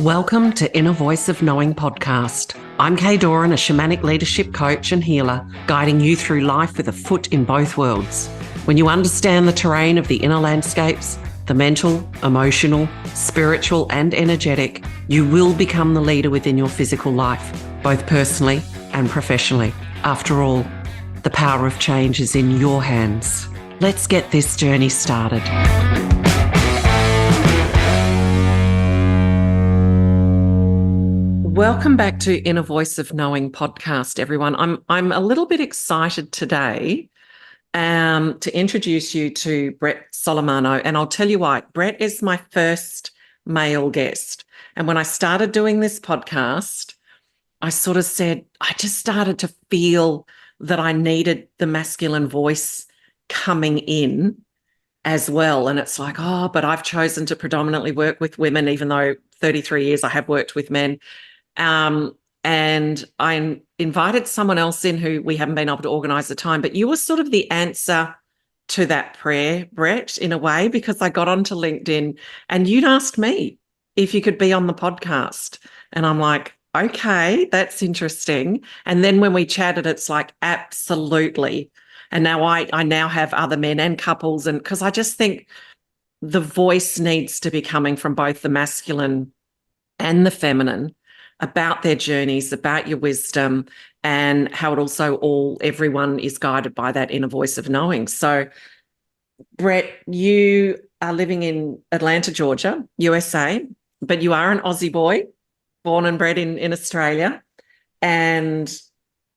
Welcome to Inner Voice of Knowing podcast. I'm Kay Doran, a shamanic leadership coach and healer, guiding you through life with a foot in both worlds. When you understand the terrain of the inner landscapes, the mental, emotional, spiritual, and energetic, you will become the leader within your physical life, both personally and professionally. After all, the power of change is in your hands. Let's get this journey started. Welcome back to Inner Voice of Knowing podcast, everyone. I'm a little bit excited today to introduce you to Brett Solomano, and I'll tell you why. Brett is my first male guest, and when I started doing this podcast, I sort of said, I just started to feel that I needed the masculine voice coming in as well. And it's like, oh, but I've chosen to predominantly work with women, even though 33 years I have worked with men. And I invited someone else in who we haven't been able to organise the time, but you were sort of the answer to that prayer, Brett, in a way, because I got onto LinkedIn and you'd asked me if you could be on the podcast. And I'm like, okay, that's interesting. And then when we chatted, it's like, absolutely. And now I now have other men and couples, and because I just think the voice needs to be coming from both the masculine and the feminine about their journeys, about your wisdom, and how it also everyone is guided by that inner voice of knowing. So, Brett, you are living in Atlanta, Georgia, USA, but you are an Aussie boy, born and bred in Australia. And,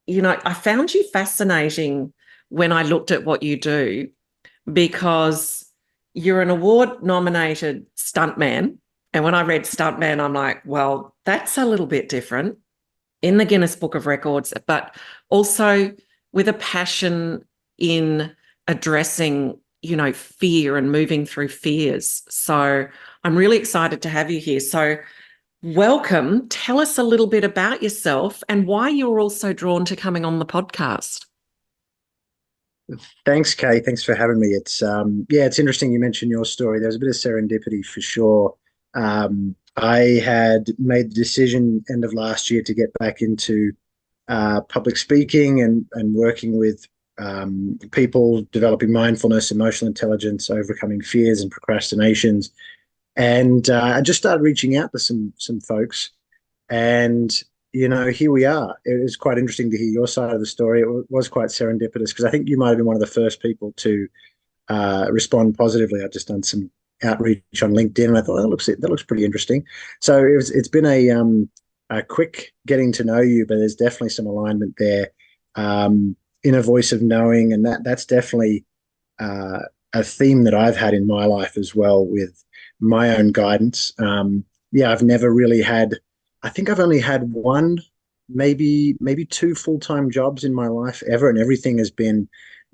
you know, I found you fascinating when I looked at what you do, because you're an award-nominated stuntman. And when I read stuntman, I'm like, well, that's a little bit different in the Guinness Book of Records, but also with a passion in addressing, you know, fear and moving through fears. So I'm really excited to have you here. So welcome. Tell us a little bit about yourself and why you're also drawn to coming on the podcast. Thanks, Kay. Thanks for having me. It's interesting you mentioned your story. There's a bit of serendipity for sure. I had made the decision end of last year to get back into public speaking and working with people, developing mindfulness, emotional intelligence, overcoming fears and procrastinations. And I just started reaching out to some folks, and you know, here we are. It was quite interesting to hear your side of the story. It was quite serendipitous because I think you might have been one of the first people to respond positively. I've just done some outreach on LinkedIn, and I thought that looks pretty interesting. So it's been a quick getting to know you, but there's definitely some alignment there. Inner voice of knowing, and that's definitely a theme that I've had in my life as well with my own guidance. I've never really had. I think I've only had one, maybe two full-time jobs in my life ever, and everything has been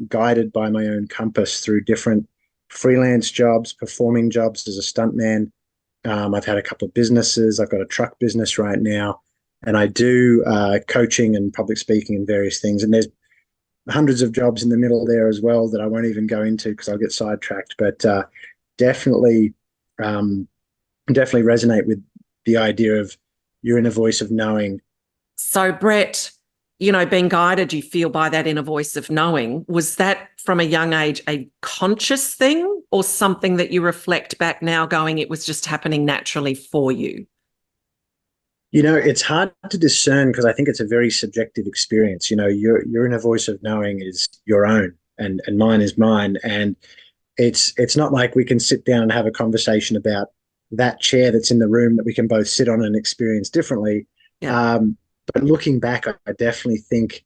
guided by my own compass through different freelance jobs, performing jobs as a stuntman. I've had a couple of businesses. I've got a truck business right now, and I do coaching and public speaking and various things. And there's hundreds of jobs in the middle there as well that I won't even go into because I'll get sidetracked. But definitely resonate with the idea of your inner voice of knowing. So, Brett, you know, being guided, you feel, by that inner voice of knowing, was that from a young age a conscious thing or something that you reflect back now going, it was just happening naturally for you? You know, it's hard to discern because I think it's a very subjective experience. You know, your inner voice of knowing is your own, and mine is mine. And it's not like we can sit down and have a conversation about that chair that's in the room that we can both sit on and experience differently. Yeah. But looking back, I definitely think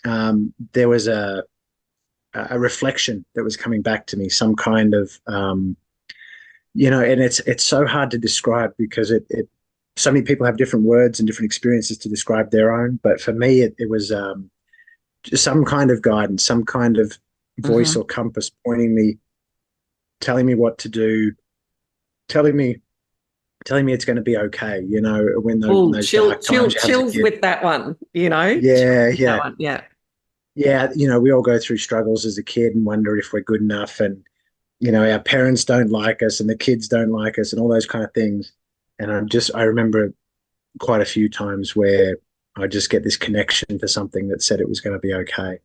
there was a reflection that was coming back to me, some kind of, you know, and it's so hard to describe because so many people have different words and different experiences to describe their own. But for me, it was just some kind of guidance, some kind of voice or compass pointing me, telling me what to do, telling me it's going to be okay, you know, when those dark times, chills with that one, you know. Yeah. You know, we all go through struggles as a kid and wonder if we're good enough, and you know, our parents don't like us and the kids don't like us and all those kind of things. And I remember quite a few times where I just get this connection to something that said it was going to be okay.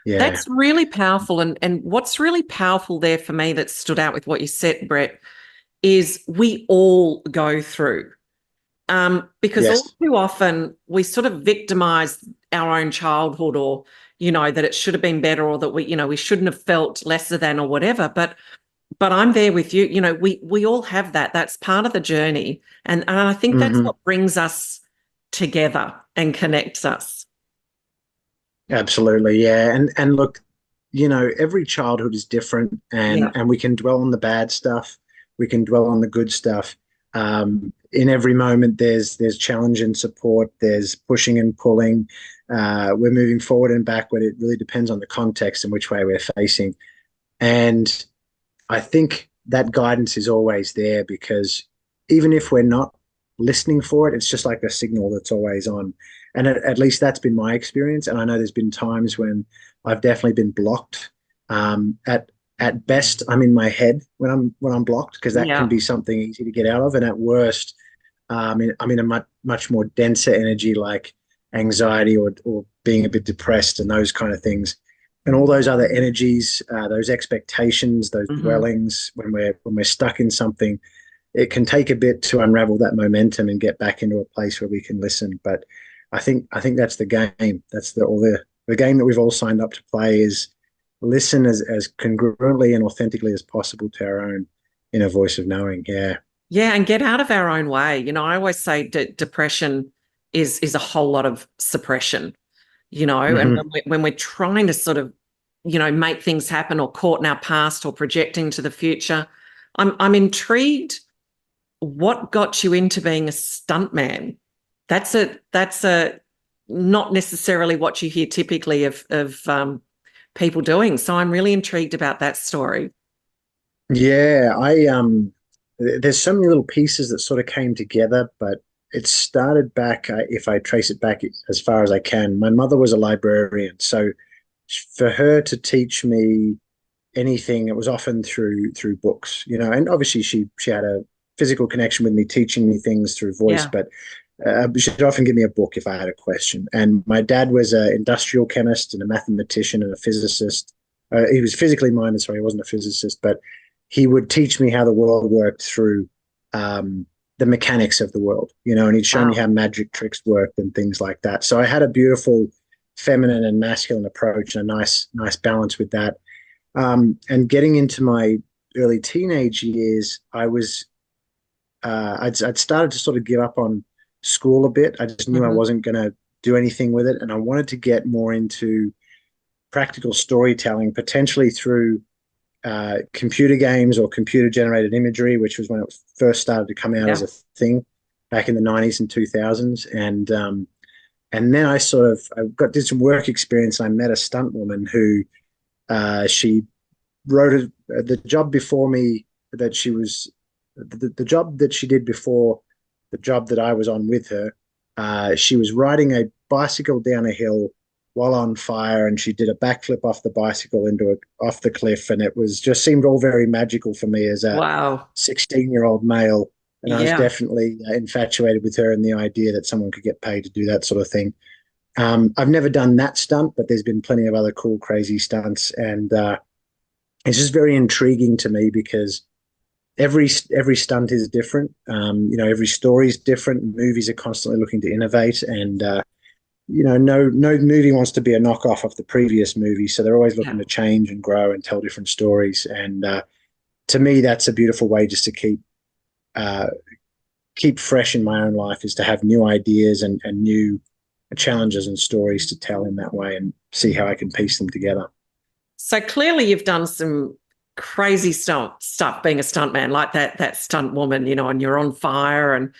Yeah. That's really powerful. And what's really powerful there for me that stood out with what you said, Brett, is we all go through. Because all Yes. too often we sort of victimize our own childhood, or, that it should have been better, or that we shouldn't have felt lesser than, or whatever. But I'm there with you. We all have that. That's part of the journey. And I think that's Hmm. what brings us together and connects us. Absolutely. Yeah. And look, every childhood is different, and Yeah. we can dwell on the bad stuff. We can dwell on the good stuff. In every moment, there's challenge and support. There's pushing and pulling. We're moving forward and backward. It really depends on the context in which way we're facing. And I think that guidance is always there, because even if we're not listening for it, it's just like a signal that's always on. And at least that's been my experience. And I know there's been times when I've definitely been blocked. At best, I'm in my head when I'm blocked, because that can Yeah. be something easy to get out of. And at worst, I'm in a much more denser energy, like anxiety, or being a bit depressed and those kind of things, and all those other energies, those expectations, those Hmm. dwellings. When we're stuck in something, it can take a bit to unravel that momentum and get back into a place where we can listen. But I think that's the game. That's the game that we've all signed up to play, is listen as congruently and authentically as possible to our own inner voice of knowing. Yeah. Yeah, and get out of our own way. I always say depression is a whole lot of suppression. And Hmm. when we're trying to sort of, make things happen, or caught in our past, or projecting to the future. I'm intrigued. What got you into being a stuntman? That's a not necessarily what you hear typically of people doing. So I'm really intrigued about that story. Yeah, there's so many little pieces that sort of came together, but it started back, if I trace it back as far as I can. My mother was a librarian, so for her to teach me anything, it was often through books, and obviously she had a physical connection with me, teaching me things through voice, Yeah. but she'd often give me a book if I had a question. And my dad was an industrial chemist and a mathematician and a physicist. He was physically minded, so he wasn't a physicist, but he would teach me how the world worked through the mechanics of the world, and he'd show me Wow. how magic tricks worked and things like that. So I had a beautiful feminine and masculine approach, and a nice balance with that. And getting into my early teenage years, I'd started to sort of give up on school a bit. I just knew I Hmm. wasn't going to do anything with it, and I wanted to get more into practical storytelling, potentially through computer games or computer generated imagery, which was when it first started to come out as Yeah. a thing back in the 90s and 2000s. And then I did some work experience, and I met a stunt woman who she wrote the job before me, that she was the job that she did before the job that I was on with her. She was riding a bicycle down a hill while on fire, and she did a backflip off the bicycle off the cliff, and it was just seemed all very magical for me as a Wow. 16-year-old male. And I was Yeah. definitely infatuated with her and the idea that someone could get paid to do that sort of thing. I've never done that stunt, but there's been plenty of other cool, crazy stunts, and it's just very intriguing to me, because every stunt is different. Every story is different. Movies are constantly looking to innovate, and no movie wants to be a knockoff of the previous movie, so they're always Yeah. looking to change and grow and tell different stories. And to me, that's a beautiful way just to uh, keep fresh in my own life, is to have new ideas and new challenges and stories to tell in that way, and see how I can piece them together. So clearly you've done some crazy stuff being a stuntman, like that stunt woman, and you're on fire. And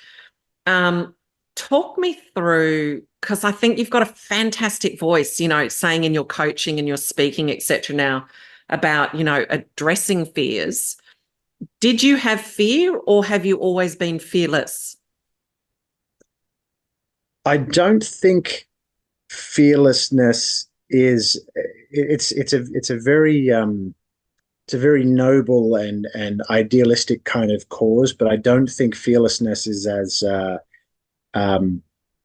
um, talk me through, because I think you've got a fantastic voice, saying in your coaching and your speaking, etc. now about, addressing fears. Did you have fear, or have you always been fearless? I don't think fearlessness is it's a very it's a very noble and idealistic kind of cause, but I don't think fearlessness is as um,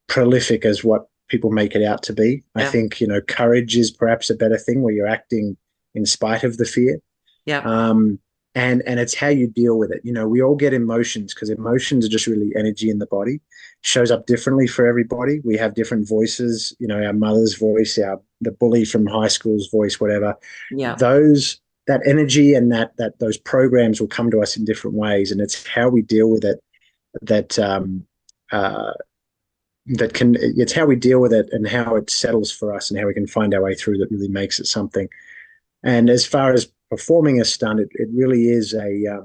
prolific as what people make it out to be. I Yeah. think, courage is perhaps a better thing where you're acting in spite of the fear. Yeah. Um, and it's how you deal with it. We all get emotions because emotions are just really energy in the body. Shows up differently for everybody. We have different voices. Our mother's voice, the bully from high school's voice, whatever. Yeah. That energy and that those programs will come to us in different ways, and it's how we deal with it that uh, it's how we deal with it and how it settles for us and how we can find our way through that really makes it something. And as far as performing a stunt, it really is a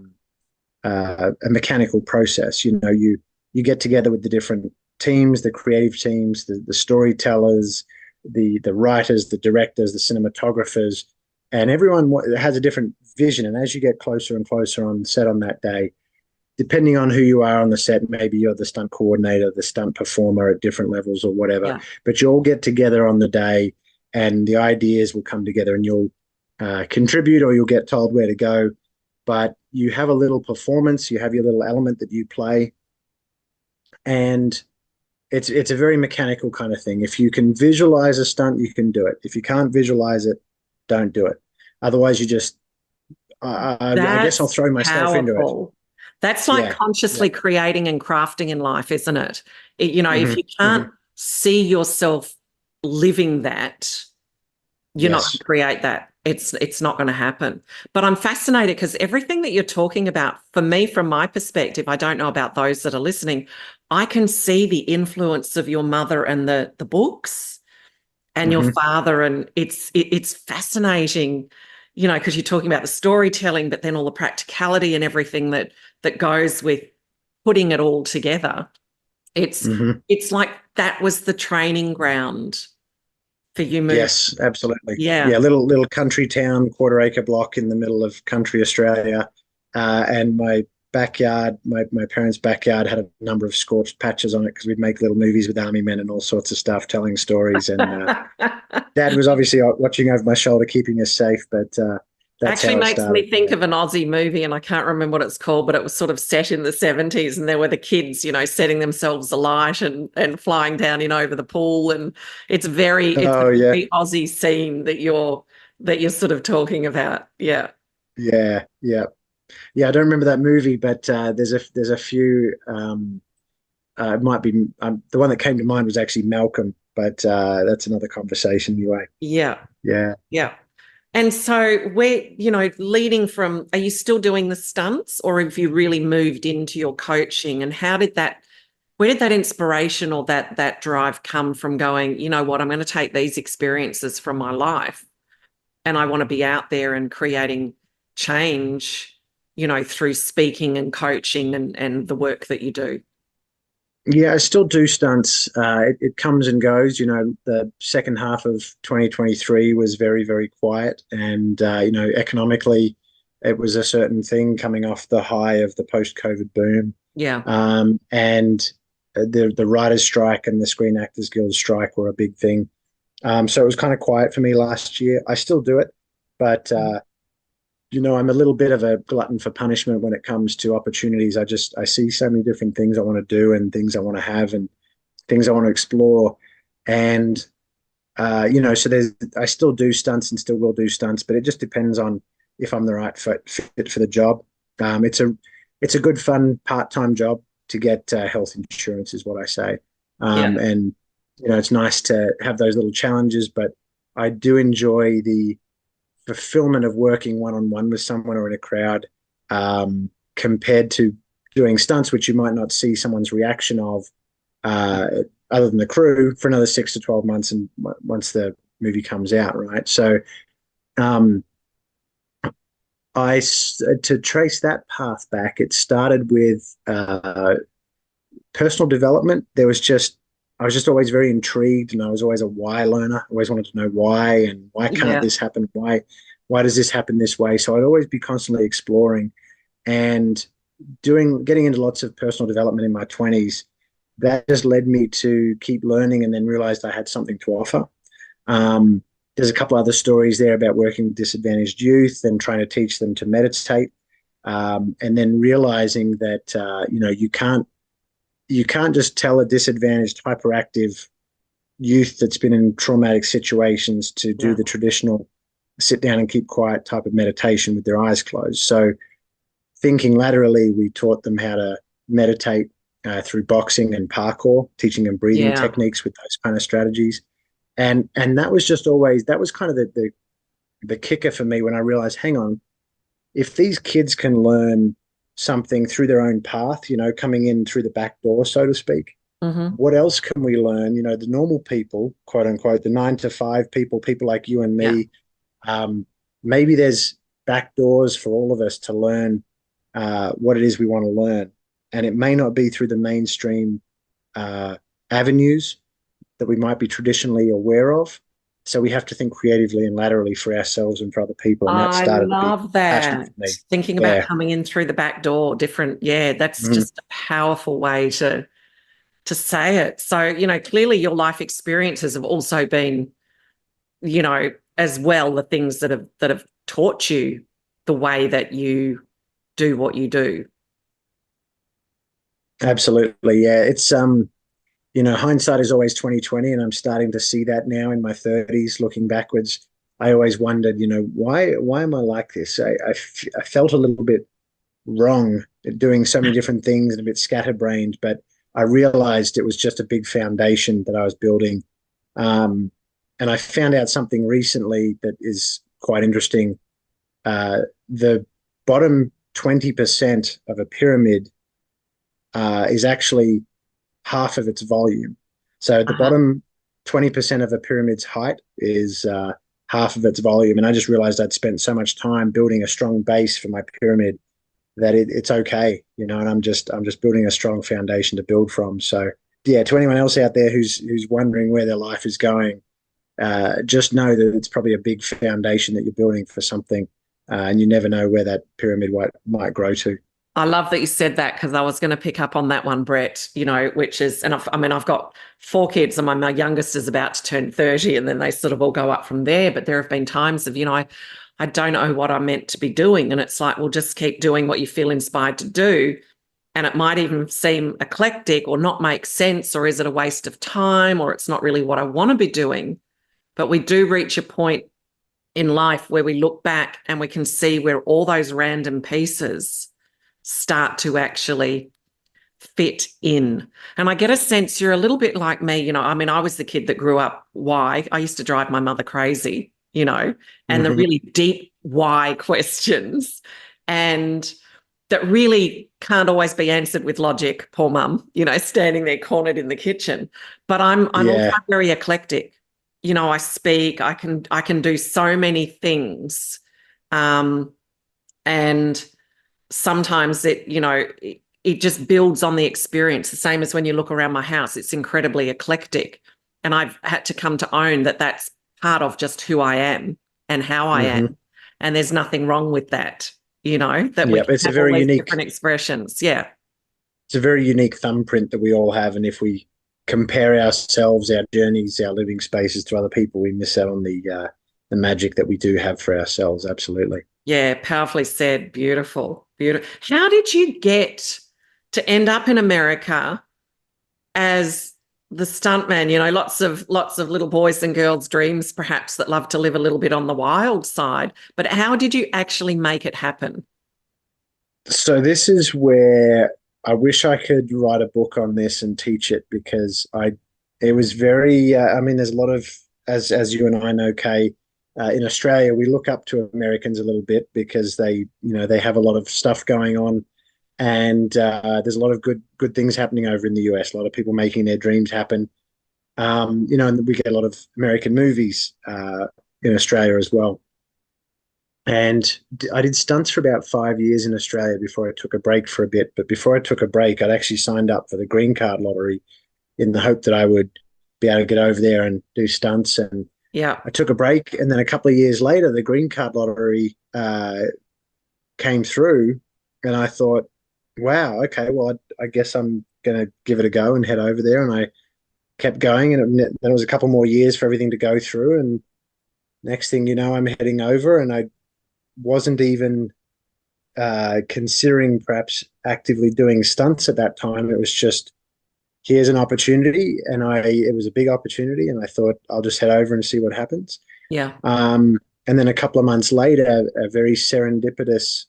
mechanical process. You get together with the different teams, the creative teams, the storytellers, the writers, the directors, the cinematographers, and everyone has a different vision. And as you get closer and closer on set on that day, depending on who you are on the set, maybe you're the stunt coordinator, the stunt performer at different levels or whatever, Yeah. but you all get together on the day and the ideas will come together and you'll contribute or you'll get told where to go. But you have a little performance, you have your little element that you play, and it's a very mechanical kind of thing. If you can visualize a stunt, you can do it. If you can't visualize it, don't do it. Otherwise, you just I guess I'll That's throw myself into it. powerful. That's like Yeah, yeah. consciously creating and crafting in life, isn't it? If Hmm. you Hmm. can't see yourself living that, you're not going Yes. to create that. It's not going to happen. But I'm fascinated because everything that you're talking about, for me, from my perspective, I don't know about those that are listening, I can see the influence of your mother and the books and your Hmm. father, and it's fascinating, because you're talking about the storytelling, but then all the practicality and everything that goes with putting it all together. It's Hmm. it's like that was the training ground for you moving. Yes, absolutely. Yeah. Yeah, little country town, quarter acre block in the middle of country Australia, and my backyard, my parents' backyard had a number of scorched patches on it because we'd make little movies with army men and all sorts of stuff, telling stories. And Dad was obviously watching over my shoulder, keeping us safe. But that's Actually how it makes started. me think of an Aussie movie, and I can't remember what it's called, but it was sort of set in the 70s, and there were the kids, setting themselves alight and flying down in over the pool. And it's a Oh yeah, very Aussie scene that you're sort of talking about. Yeah. yeah, yeah, yeah. I don't remember that movie, but there's a few. It might be the one that came to mind was actually Malcolm, but that's another conversation anyway. Yeah. Yeah. Yeah. And so leading from, are you still doing the stunts, or have you really moved into your coaching? And where did that inspiration or that drive come from, going, you know what, I'm going to take these experiences from my life and I want to be out there and creating change, through speaking and coaching and the work that you do? Yeah, I still do stunts. It comes and goes. The second half of 2023 was very, very quiet. And, economically, it was a certain thing coming off the high of the post-COVID boom. Yeah. And the writers' strike and the Screen Actors Guild strike were a big thing. So it was kind of quiet for me last year. I still do it, but I'm a little bit of a glutton for punishment when it comes to opportunities. I see so many different things I want to do and things I want to have and things I want to explore. And so I still do stunts and still will do stunts, but it just depends on if I'm the right fit for the job. It's a good fun part-time job to get health insurance is what I say. Yeah. And it's nice to have those little challenges, but I do enjoy the fulfillment of working one-on-one with someone or in a crowd, compared to doing stunts, which you might not see someone's reaction of, uh, other than the crew, for another 6 to 12 months, and once the movie comes out, right? So, um, to trace that path back, it started with personal development. I was just always very intrigued, and I was always a why learner. I always wanted to know why, and why can't Yeah. this happen? Why does this happen this way? So I'd always be constantly exploring and getting into lots of personal development in my 20s. That just led me to keep learning, and then realized I had something to offer. Um, there's a couple other stories there about working with disadvantaged youth and trying to teach them to meditate, and then realizing that you can't just tell a disadvantaged, hyperactive youth that's been in traumatic situations to do Yeah. the traditional sit down and keep quiet type of meditation with their eyes closed. So thinking laterally, we taught them how to meditate through boxing and parkour, teaching them breathing Yeah. techniques with those kind of strategies. And that was just always that was kind of the kicker for me when I realized, hang on, if these kids can learn something through their own path, coming in through the back door, so to speak, Hmm. what else can we learn? The normal people, quote unquote, the 9 to 5 people like you and Yeah. me, maybe there's back doors for all of us to learn what it is we want to learn. And it may not be through the mainstream uh, avenues that we might be traditionally aware of. So we have to think creatively and laterally for ourselves and for other people. And that I started to be love passion that. for me. Thinking about Yeah. coming in through the back door, different. Yeah, that's Mhm. just a powerful way to say it. So, clearly your life experiences have also been, as well, the things that have taught you the way that you do what you do. Absolutely. Yeah. It's hindsight is always 2020, and I'm starting to see that now in my 30s, looking backwards. I always wondered, why am I like this? I felt a little bit wrong at doing so many different things and a bit scatterbrained, but I realized it was just a big foundation that I was building. Um, and I found out something recently that is quite interesting. The bottom 20% of a pyramid is actually half of its volume. So the Uh-huh. bottom 20% of a pyramid's height is half of its volume. And I just realized I'd spent so much time building a strong base for my pyramid that it's okay, and I'm just building a strong foundation to build from. So yeah, to anyone else out there who's wondering where their life is going, just know that it's probably a big foundation that you're building for something, and you never know where that pyramid might grow to. I love that you said that because I was going to pick up on that one, Brett, which is, and I've got 4 kids and my youngest is about to turn 30 and then they sort of all go up from there. But there have been times of, I don't know what I'm meant to be doing. And it's like, well, just keep doing what you feel inspired to do. And it might even seem eclectic or not make sense, or is it a waste of time, or it's not really what I want to be doing. But we do reach a point in life where we look back and we can see where all those random pieces start to actually fit in. And I get a sense you're a little bit like me. I was the kid that grew up why. I used to drive my mother crazy, and the Mm-hmm. really deep why questions. And that really can't always be answered with logic, poor mum, standing there cornered in the kitchen. But I'm also Yeah, very eclectic. I speak, I can do so many things. Um, and sometimes it just builds on the experience. The same as when you look around my house, it's incredibly eclectic. And I've had to come to own that that's part of just who I am and how I mm-hmm. am. And there's nothing wrong with that, that we Yeah. can have all these different expressions. Yeah. It's a very unique thumbprint that we all have, and if we compare ourselves, our journeys, our living spaces to other people, we miss out on the magic that we do have for ourselves. Absolutely. Yeah. Powerfully said. Beautiful. Beautiful. How did you get to end up in America as the stuntman? Lots of little boys and girls' dreams, perhaps, that love to live a little bit on the wild side. But how did you actually make it happen? So this is where I wish I could write a book on this and teach it, because it was very, I mean, there's a lot of, as you and I know, Kay, in Australia, we look up to Americans a little bit because they have a lot of stuff going on, and there's a lot of good things happening over in the US. A lot of people making their dreams happen. And we get a lot of American movies in Australia as well. And I did stunts for about 5 years in Australia before I took a break for a bit. But before I took a break, I'd actually signed up for the green card lottery in the hope that I would be able to get over there and do stunts. And Yeah. I took a break. And then a couple of years later, the green card lottery came through. And I thought, wow, okay, well, I guess I'm going to give it a go and head over there. And I kept going. And then it was a couple more years for everything to go through. And Next thing you know, I'm heading over, and I wasn't even considering perhaps actively doing stunts at that time. It was just, here's an opportunity, and it was a big opportunity, and I thought I'll just head over and see what happens. Yeah. And then a couple of months later, a very serendipitous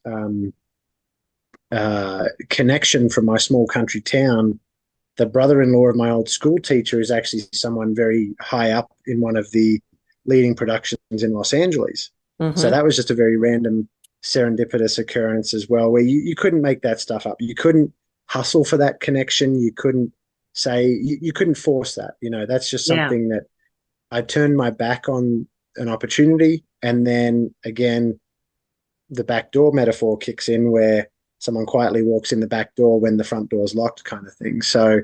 connection from my small country town. The brother-in-law of my old school teacher is actually someone very high up in one of the leading productions in Los Angeles. So Mm-hmm. that was just a very random serendipitous occurrence as well, where you couldn't make that stuff up. You couldn't hustle for that connection. You couldn't say, you couldn't force that. That's just Yeah. something that I turned my back on an opportunity. And then again, the back door metaphor kicks in, where someone quietly walks in the back door when the front door is locked, kind of thing. So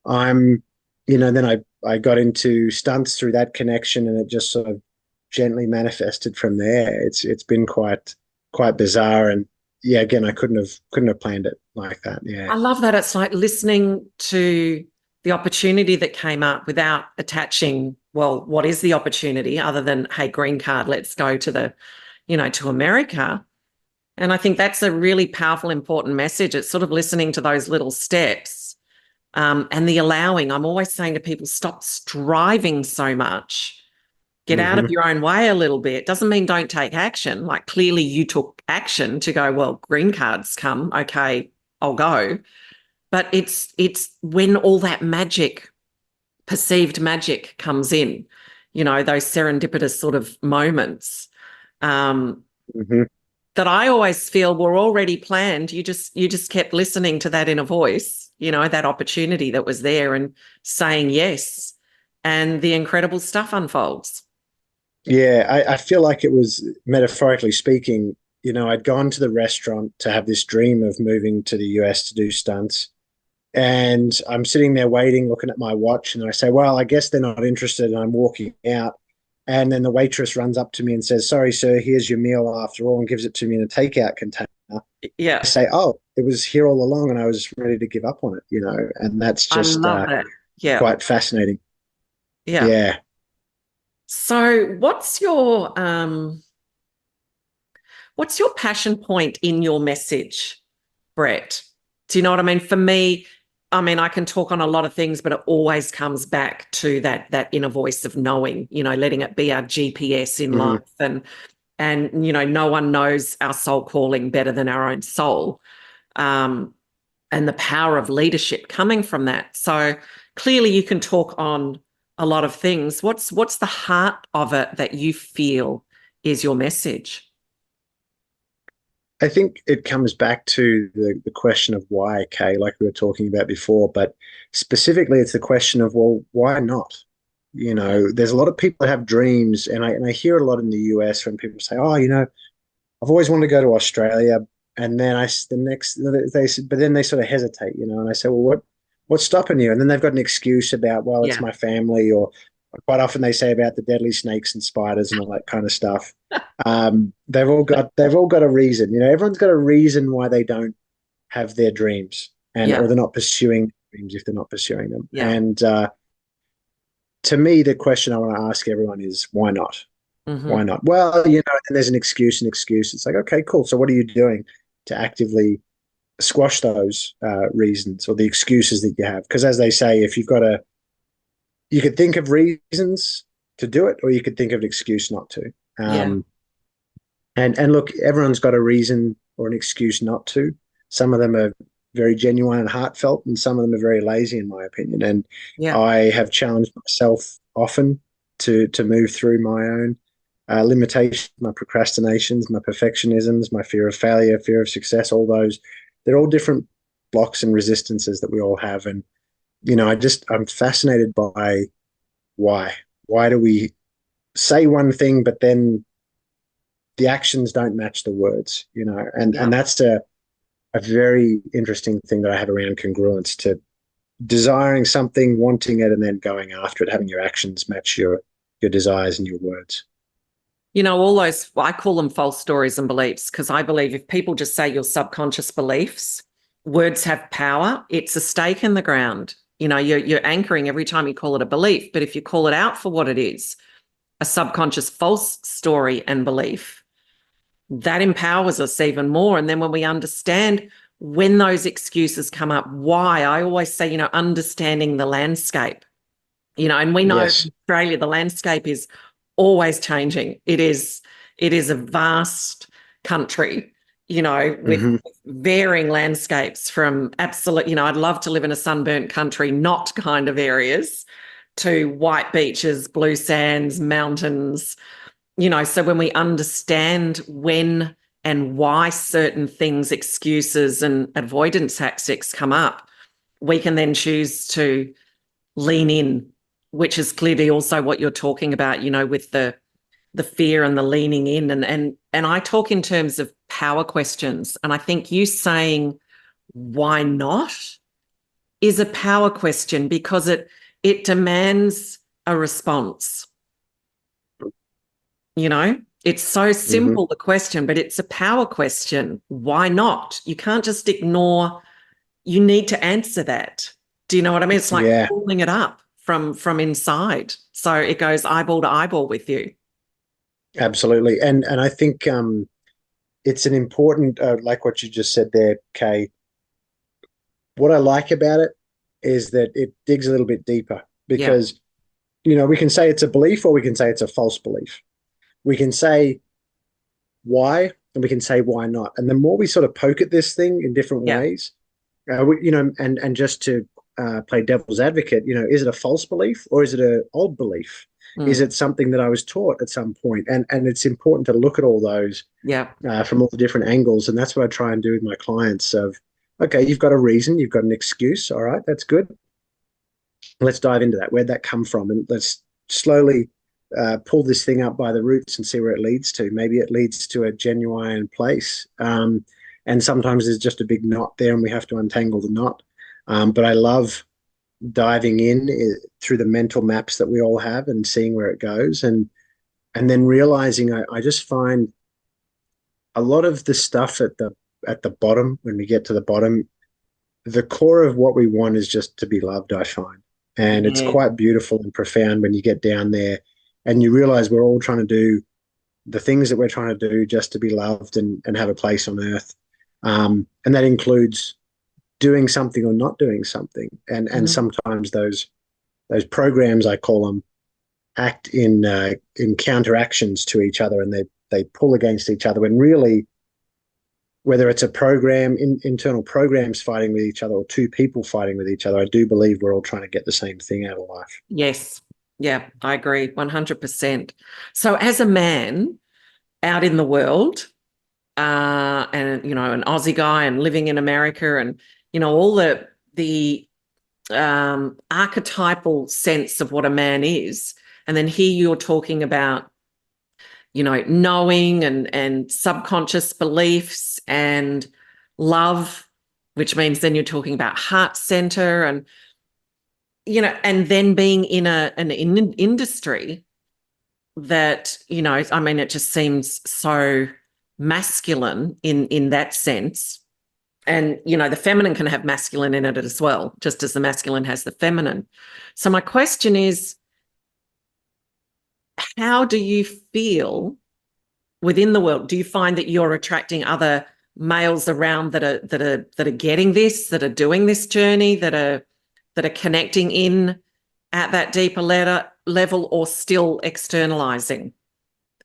I'm, then I got into stunts through that connection, and it just sort of gently manifested from there. It's been quite bizarre, and yeah, again, I couldn't have planned it like that. Yeah. I love that. It's like listening to the opportunity that came up without attaching, well, what is the opportunity other than, hey, green card, let's go to to America. And I think that's a really powerful, important message. It's sort of listening to those little steps, and the allowing. I'm always saying to people, stop striving so much. Get out of Mm-hmm. your own way a little bit. Doesn't mean don't take action. Like, clearly you took action to go, well, green cards come. Okay, I'll go. But it's when all that magic, perceived magic, comes in, those serendipitous sort of moments, um, Mm-hmm. that I always feel were already planned. You just kept listening to that inner voice, that opportunity that was there, and saying yes, and the incredible stuff unfolds. Yeah, I feel like it was, metaphorically speaking, I'd gone to the restaurant to have this dream of moving to the US to do stunts. And I'm sitting there waiting, looking at my watch, and I say, well, I guess they're not interested. And I'm walking out. And then the waitress runs up to me and says, sorry, sir, here's your meal after all, and gives it to me in a takeout container. I Yeah, say, oh, it was here all along, and I was ready to give up on it. And that's I just love that. Yeah, quite fascinating. yeah. Yeah. So what's your passion point in your message, Brett? Do you know what I mean? For me, I mean, I can talk on a lot of things, but it always comes back to that inner voice of knowing, letting it be our GPS in Mm-hmm. life. And no one knows our soul calling better than our own soul. Um, and the power of leadership coming from that. So clearly you can talk on a lot of things. What's the heart of it that you feel is your message? I think it comes back to the question of why, Kay, like we were talking about before, but specifically it's the question of, well, why not? There's a lot of people that have dreams, and I hear it a lot in the US when people say, oh, I've always wanted to go to Australia. And then they said, but then they sort of hesitate, and I say, well, what's stopping you? And then they've got an excuse about, well, it's Yeah. my family, or quite often they say about the deadly snakes and spiders and all that kind of stuff. They've all got a reason. Everyone's got a reason why they don't have their dreams, or Yeah. they're not pursuing dreams if they're not pursuing them. Yeah. And to me, the question I want to ask everyone is, why not? Why Mm-hmm. not? Well, and there's an excuse. It's like, okay, cool. So what are you doing to actively squash those reasons or the excuses that you have? Because as they say, if you've got you could think of reasons to do it, or you could think of an excuse not to. Yeah. And look, everyone's got a reason or an excuse not to. Some of them are very genuine and heartfelt, and some of them are very lazy, in my opinion. And Yeah. I have challenged myself often to move through my own limitations, my procrastinations, my perfectionisms, my fear of failure, fear of success. All those, they're all different blocks and resistances that we all have. And I'm fascinated by why. Why do we say one thing, but then the actions don't match the words, and Yeah. that's a very interesting thing that I have around congruence, to desiring something, wanting it, and then going after it, having your actions match your desires and your words. All those, I call them false stories and beliefs, because I believe if people just say your subconscious beliefs, words have power. It's a stake in the ground. You're anchoring every time you call it a belief, but if you call it out for what it is, a subconscious false story and belief, that empowers us even more. And then when we understand when those excuses come up, why, I always say, understanding the landscape, and we know Yes. in Australia, the landscape is always changing. It is a vast country, with Hmm. varying landscapes from absolute, I'd love to live in a sunburnt country, not kind of areas, to white beaches, blue sands, mountains, so when we understand when and why certain things, excuses and avoidance tactics come up, we can then choose to lean in, which is clearly also what you're talking about, with the fear and the leaning in. And I talk in terms of power questions. And I think you saying why not is a power question because it demands a response. It's so Hmm. simple, the question, but it's a power question. Why not? You can't just ignore, you need to answer that. Do you know what I mean? It's like Yeah, pulling it up from inside. So it goes eyeball to eyeball with you. absolutely. And I think it's an important, like what you just said there, Kay. What I like about it is that it digs a little bit deeper Yeah. because, we can say it's a belief or we can say it's a false belief. We can say why and we can say why not. And the more we sort of poke at this thing in different Yeah. ways, and just to play devil's advocate, is it a false belief or is it an old belief? Is Mm. it something that I was taught at some point? And it's important to look at all those Yeah. from all the different angles, and that's what I try and do with my clients. Of okay, you've got a reason, you've got an excuse. All right, that's good. Let's dive into that. Where'd that come from? And let's slowly pull this thing up by the roots and see where it leads to. Maybe it leads to a genuine place. And sometimes there's just a big knot there and we have to untangle the knot. But I love diving in through the mental maps that we all have and seeing where it goes. And then realizing I just find a lot of the stuff at the bottom, when we get to the bottom, the core of what we want is just to be loved, I find. And it's Yeah. quite beautiful and profound when you get down there and you realize we're all trying to do the things that we're trying to do just to be loved and have a place on earth. And that includes doing something or not doing something. And Mhm. sometimes those programs, I call them, act in counteractions to each other and they pull against each other. And really, whether it's a program, internal programs fighting with each other or two people fighting with each other, I do believe we're all trying to get the same thing out of life. Yes. Yeah, I agree 100%. So as a man out in the world, and an Aussie guy and living in America and all the archetypal sense of what a man is, and then here you're talking about knowing and subconscious beliefs and love, which means then you're talking about heart center and and then being in an industry that I mean it just seems so masculine in that sense. And the feminine can have masculine in it as well, just as the masculine has the feminine. So my question is, how do you feel within the world? Do you find that you're attracting other males around that are getting this, that are doing this journey, that are connecting in at that deeper level, or still externalizing,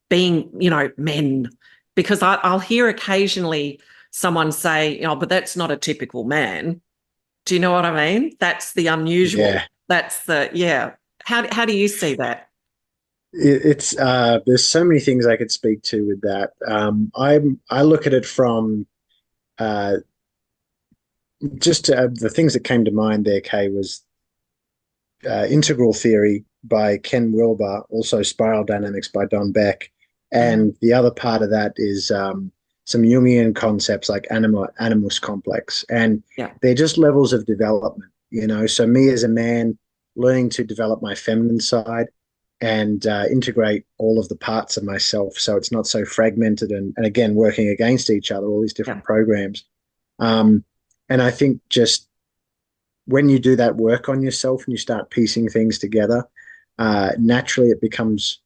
being men? Because I'll hear occasionally someone say, "Oh, but that's not a typical man." Do you know what I mean? That's the unusual. Yeah, That's the, yeah. How do you see that? it's there's so many things I could speak to with that. I look at it from uh, just the things that came to mind there. Kay, was Integral Theory by Ken Wilber, also Spiral Dynamics by Don Beck, Mhm. and the other part of that is some Jungian concepts like animus complex, and Yeah. they're just levels of development. So me as a man, learning to develop my feminine side and integrate all of the parts of myself, so it's not so fragmented and again working against each other. All these Yeah. different programs, um, and I think just when you do that work on yourself and you start piecing things together, naturally it becomes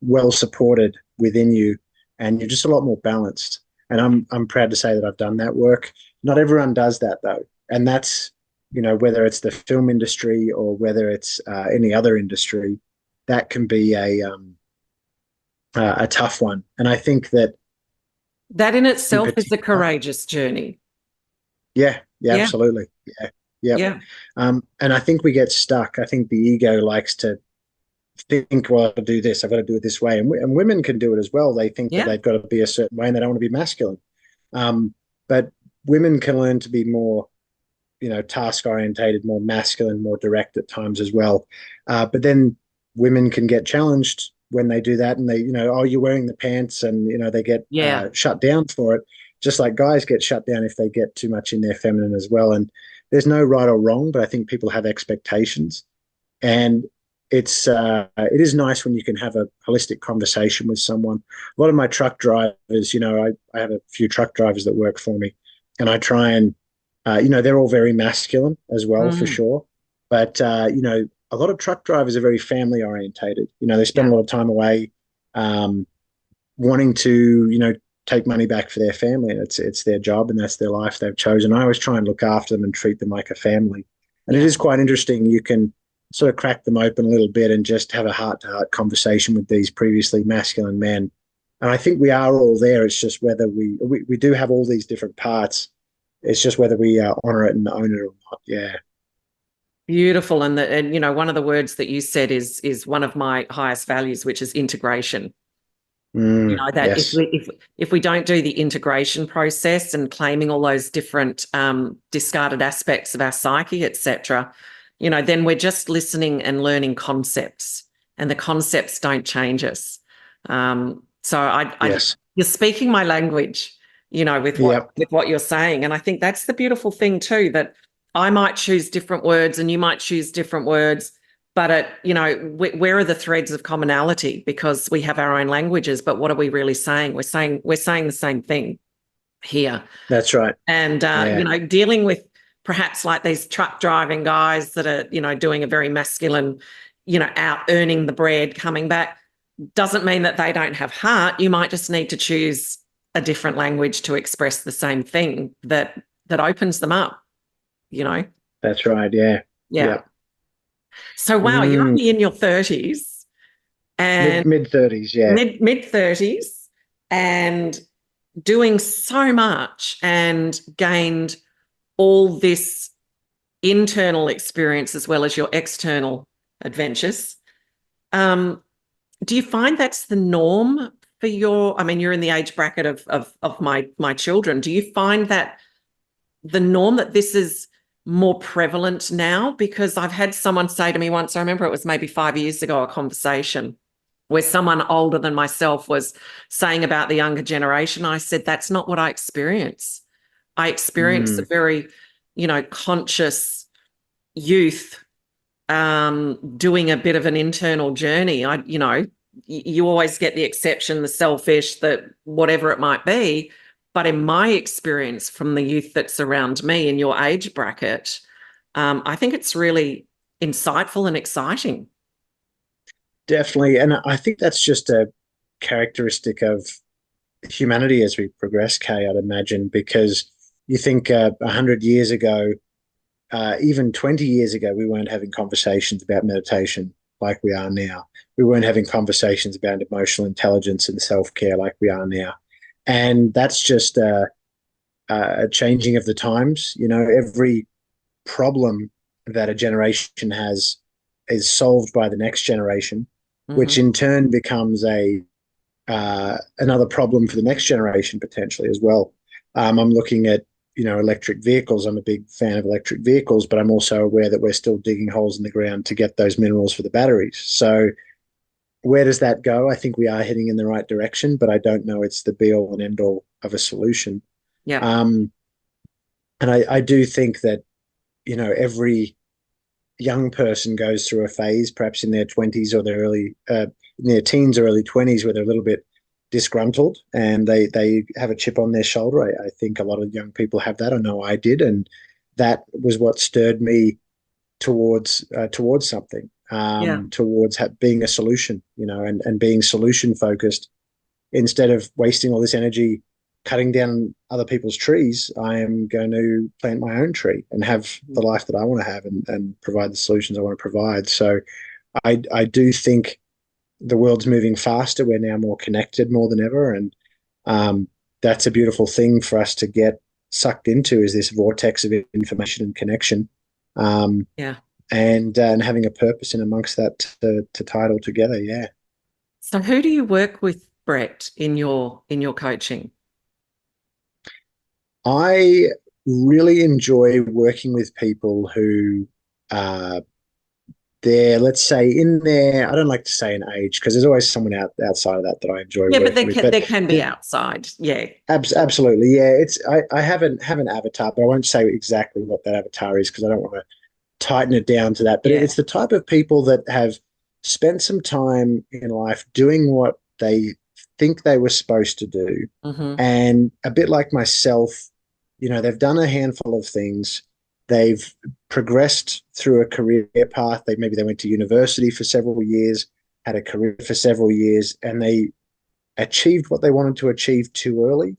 well supported within you, and you're just a lot more balanced. And I'm proud to say that I've done that work. Not everyone does that though, and that's, whether it's the film industry or whether it's any other industry, that can be a tough one. And I think that That in in itself is a particular, courageous journey. yeah, yeah, Yeah. absolutely, yeah, yep. Yeah. And I think we get stuck. I think the ego likes to think, well, I've got to do this, I've got to do it this way, and women can do it as well. They think that Yeah. they've got to be a certain way, and they don't want to be masculine. But women can learn to be more, task orientated, more masculine, more direct at times as well. But then women can get challenged when they do that, and they, oh, you're wearing the pants, and they get Yeah. shut down for it. Just like guys get shut down if they get too much in their feminine as well. And there's no right or wrong, but I think people have expectations, and it is nice when you can have a holistic conversation with someone. A lot of my truck drivers, I have a few truck drivers that work for me, and I try and they're all very masculine as well, for Mm. sure. But a lot of truck drivers are very family orientated. They spend Yeah. a lot of time away, um, wanting to take money back for their family, and it's their job and that's their life they've chosen. I always try and look after them and treat them like a family, and it Yeah. is quite interesting. You can sort of crack them open a little bit and just have a heart-to-heart conversation with these previously masculine men. And I think we are all there. It's just whether we do have all these different parts. It's just whether we honor it and own it or not. Yeah. Beautiful. And one of the words that you said is one of my highest values, which is integration. That if Yes. we don't do the integration process and claiming all those different discarded aspects of our psyche, etc., then we're just listening and learning concepts, and the concepts don't change us. So Yes. you're speaking my language, with Yep. what you're saying, and I think that's the beautiful thing too, that I might choose different words and you might choose different words, but where are the threads of commonality? Because we have our own languages, but what are we really saying? We're saying the same thing here. That's right. And Yeah. dealing with perhaps like these truck driving guys that are doing a very masculine, out earning the bread, coming back, doesn't mean that they don't have heart. You might just need to choose a different language to express the same thing that opens them up. That's right. Yeah. Yeah. Yep. So wow, you're Mm. only in your 30s and Mid 30s. Yeah. mid 30s and doing so much and gained all this internal experience as well as your external adventures. Do you find that's the norm for you're in the age bracket of my children. Do you find that the norm, that this is more prevalent now? Because I've had someone say to me once, I remember it was maybe 5 years ago, a conversation where someone older than myself was saying about the younger generation. I said, that's not what I experience. I experience a Mm. very, conscious youth doing a bit of an internal journey. You always get the exception, the selfish, the whatever it might be. But in my experience from the youth that's around me in your age bracket, I think it's really insightful and exciting. Definitely. And I think that's just a characteristic of humanity as we progress, Kay, I'd imagine, because you think 100 years ago, even 20 years ago, we weren't having conversations about meditation like we are now. We weren't having conversations about emotional intelligence and self-care like we are now. And that's just a changing of the times. Every problem that a generation has is solved by the next generation, which Mm-hmm. in turn becomes another problem for the next generation potentially as well. I'm looking at electric vehicles. I'm a big fan of electric vehicles, but I'm also aware that we're still digging holes in the ground to get those minerals for the batteries. So where does that go? I think we are heading in the right direction, but I don't know it's the be all and end all of a solution. Yeah. Um, and I do think that every young person goes through a phase, perhaps in their 20s or in their teens or early 20s, where they're a little bit disgruntled and they have a chip on their shoulder. I think a lot of young people have that. I know I did, and that was what stirred me towards something. Yeah. towards being a solution, and being solution focused instead of wasting all this energy cutting down other people's trees. I am going to plant my own tree and have the life that I want to have, and provide the solutions I want to provide. So I do think the world's moving faster. We're now more connected more than ever. And that's a beautiful thing for us to get sucked into, is this vortex of information and connection. Yeah. And having a purpose in amongst that to tie it all together. Yeah. So who do you work with, Brett, in your coaching? I really enjoy working with people who they're, let's say, in there. I don't like to say an age, because there's always someone outside of that I enjoy Yeah, but working with. But there can be outside. Yeah. Absolutely, yeah. I haven't have an avatar, but I won't say exactly what that avatar is, because I don't want to tighten it down to that. But Yeah. it's the type of people that have spent some time in life doing what they think they were supposed to do. Mm-hmm. And a bit like myself, they've done a handful of things. They've progressed through a career path. Maybe they went to university for several years, had a career for several years, and they achieved what they wanted to achieve too early,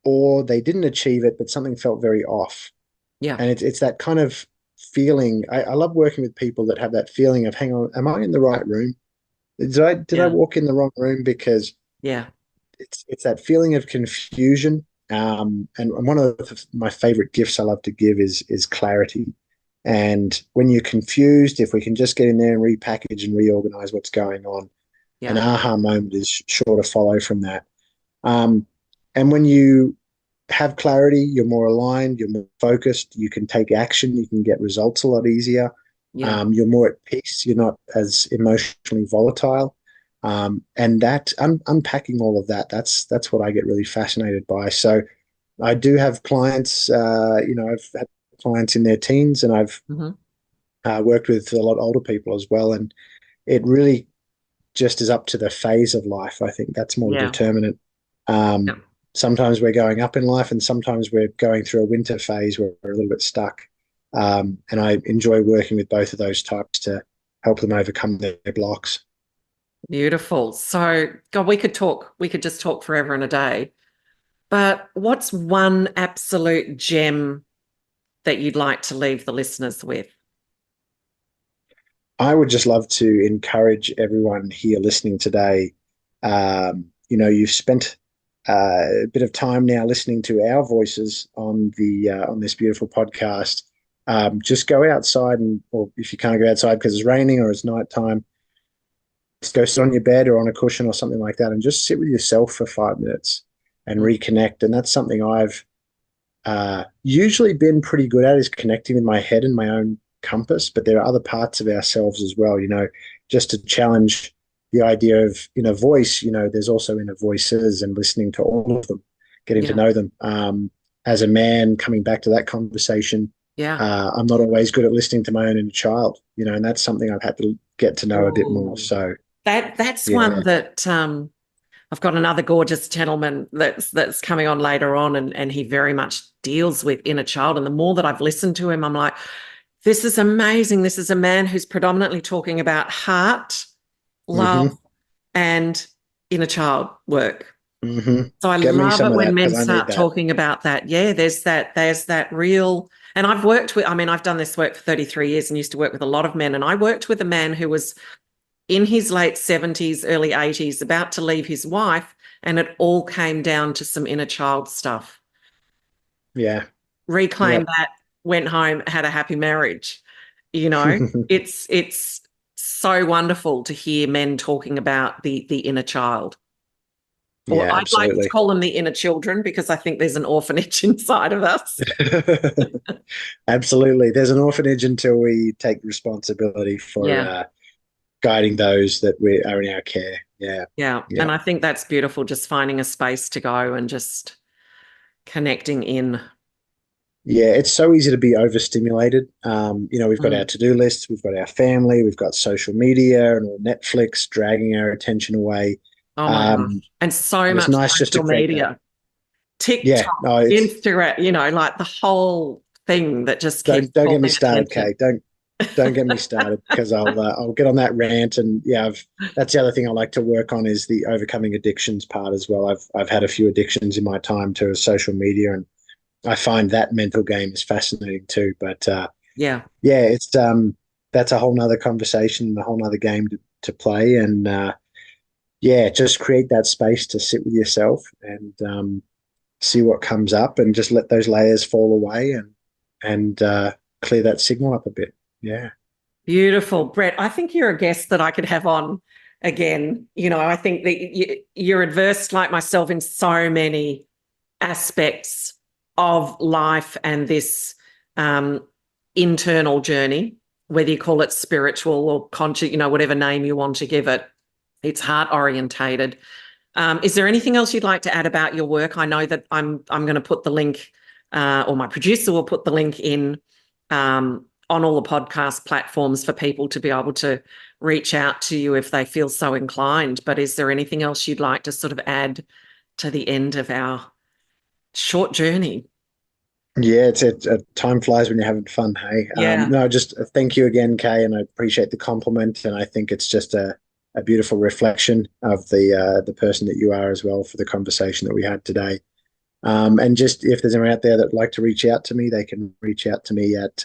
or they didn't achieve it, but something felt very off. Yeah. And it's that kind of feeling. I love working with people that have that feeling of, hang on, am I in the right room? Did I walk in the wrong room? Because yeah, it's that feeling of confusion. And one of my favorite gifts I love to give is clarity. And when you're confused, if we can just get in there and repackage and reorganize what's going on, an aha moment is sure to follow from that. And when you have clarity, you're more aligned, you're more focused, you can take action, you can get results a lot easier. Yeah. You're more at peace, you're not as emotionally volatile. And that unpacking all of that, that's what I get really fascinated by. So I do have clients, I've had clients in their teens, and I've worked with a lot older people as well. And it really just is up to the phase of life. I think that's more determinant. Sometimes we're going up in life, and sometimes we're going through a winter phase where we're a little bit stuck. And I enjoy working with both of those types to help them overcome their blocks. Beautiful. So, God, we could just talk forever and a day. But what's one absolute gem that you'd like to leave the listeners with? I would just love to encourage everyone here listening today. You've spent a bit of time now listening to our voices on this beautiful podcast. Just go outside, or if you can't go outside because it's raining or it's nighttime, just go sit on your bed or on a cushion or something like that, and just sit with yourself for 5 minutes and reconnect. And that's something I've usually been pretty good at, is connecting with my head and my own compass. But there are other parts of ourselves as well, just to challenge the idea of inner voice. There's also inner voices, and listening to all of them, getting to know them. As a man, coming back to that conversation, I'm not always good at listening to my own inner child, and that's something I've had to get to know a bit more. So that's one that I've got another gorgeous gentleman that's coming on later on, and he very much deals with inner child. And the more that I've listened to him, I'm like, this is amazing. This is a man who's predominantly talking about heart, love, and inner child work. So I love it when men start talking about that. Yeah, there's that real, and I've done this work for 33 years and used to work with a lot of men. And I worked with a man who was in his late 70s, early 80s, about to leave his wife, and it all came down to some inner child stuff. Yeah. Reclaimed that, went home, had a happy marriage. It's so wonderful to hear men talking about the inner child. Or I'd absolutely. like to call them the inner children, because I think there's an orphanage inside of us. Absolutely. There's an orphanage until we take responsibility for guiding those that are in our care. Yeah. And I think that's beautiful, just finding a space to go and just connecting in. Yeah, it's so easy to be overstimulated. We've got our to-do lists, we've got our family, we've got social media and all Netflix dragging our attention away. Oh my gosh. And so much nice social media. TikTok, Instagram, like the whole thing that just keeps. Don't get me started, Kate. Don't get me started, because I'll get on that rant. And yeah, that's the other thing I like to work on, is the overcoming addictions part as well. I've had a few addictions in my time to social media, and I find that mental game is fascinating too. But Yeah. yeah, it's that's a whole nother conversation, a whole nother game to play. And yeah, just create that space to sit with yourself and see what comes up, and just let those layers fall away, and clear that signal up a bit. Yeah. Beautiful. Brett, I think you're a guest that I could have on again. I think that you're adverse like myself in so many aspects of life and this internal journey, whether you call it spiritual or conscious, whatever name you want to give it. It's heart orientated. Is there anything else you'd like to add about your work? I know that I'm going to put the link, or my producer will put the link in on all the podcast platforms for people to be able to reach out to you if they feel so inclined. But is there anything else you'd like to sort of add to the end of our short journey? Yeah, it's time flies when you're having fun. Hey, Yeah. no, just thank you again, Kay, and I appreciate the compliment. And I think it's just a beautiful reflection of the person that you are as well, for the conversation that we had today. And just, if there's anyone out there that'd like to reach out to me, they can reach out to me at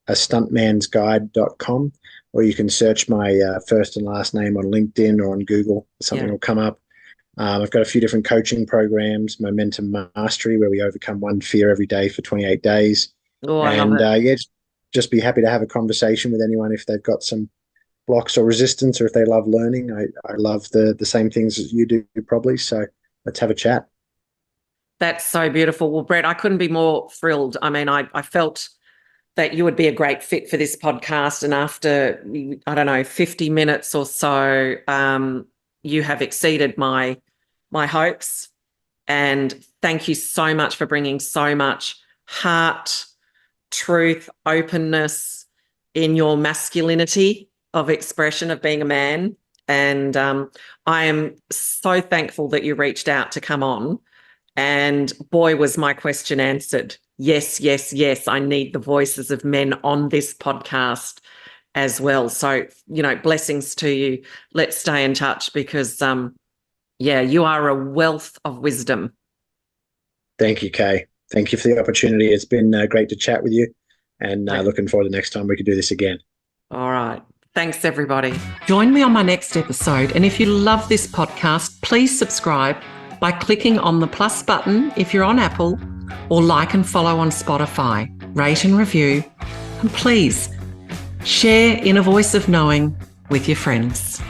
a stuntmansguide.com, or you can search my first and last name on LinkedIn or on Google. Something will come up. I've got a few different coaching programs, Momentum Mastery, where we overcome one fear every day for 28 days. Oh, I love it. Yeah, just be happy to have a conversation with anyone if they've got some blocks or resistance, or if they love learning. I love the same things as you do, probably. So let's have a chat. That's so beautiful. Well, Brett, I couldn't be more thrilled. I mean, I felt that you would be a great fit for this podcast. And after, 50 minutes or so, you have exceeded my hopes. And thank you so much for bringing so much heart, truth, openness in your masculinity of expression of being a man. And I am so thankful that you reached out to come on. And boy, was my question answered. Yes, yes, yes. I need the voices of men on this podcast as well. So, blessings to you. Let's stay in touch, because, you are a wealth of wisdom. Thank you, Kay. Thank you for the opportunity. It's been great to chat with you, and looking forward to the next time we can do this again. All right. Thanks, everybody. Join me on my next episode. And if you love this podcast, please subscribe by clicking on the plus button if you're on Apple, or like and follow on Spotify, rate and review, and please share Inner Voice of Knowing with your friends.